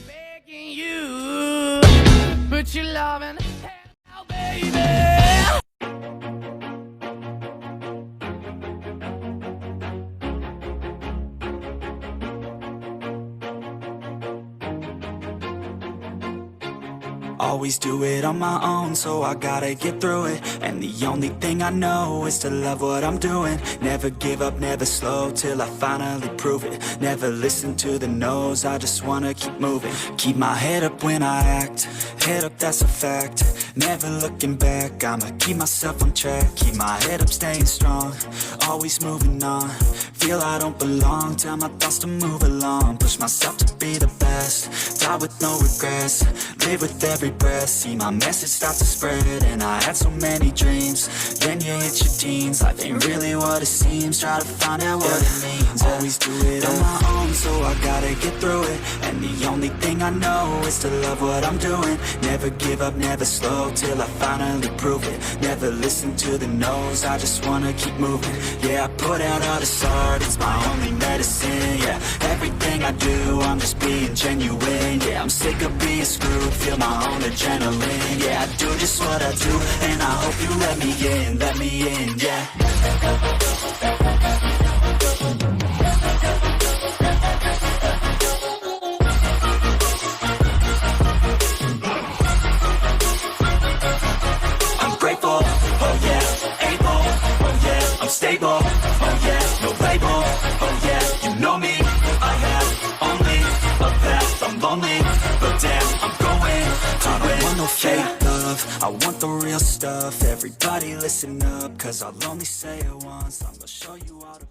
begging you, put your loving hand out, baby. Always do it on my own, so I gotta get through it. And the only thing I know is to love what I'm doing. Never give up, never slow, till I finally prove it. Never listen to the no's, I just wanna keep moving. Keep my head up when I act, head up, that's a fact. Never looking back, I'ma keep myself on track. Keep my head up, staying strong, always moving on. Feel I don't belong, tell my thoughts to move along. Push myself to be the best, die with no regrets. Live with every breath, see my message start to spread. And I had so many dreams, then you hit your teens. Life ain't really what it seems, try to find out what it means. Always do it on my own, so I gotta get through it. And the only thing I know is to love what I'm doing. Never give up, never slow, till I finally prove it. Never listen to the no's, I just wanna keep moving. Yeah, I put out all this art, it's my only medicine. Yeah, everything I do, I'm just being genuine. Yeah, I'm sick of being screwed, feel my own adrenaline. Yeah, I do just what I do, and I hope you let me in, yeah. I'm grateful, oh yeah, able, oh yeah, I'm stable, oh yeah, no label, oh yeah, you know me, I have only a path, I'm lonely, but damn, I'm going to win. I don't want no fake love, I want the real stuff. Everybody listen up, cause I'll only say it once, I'm gonna show you all the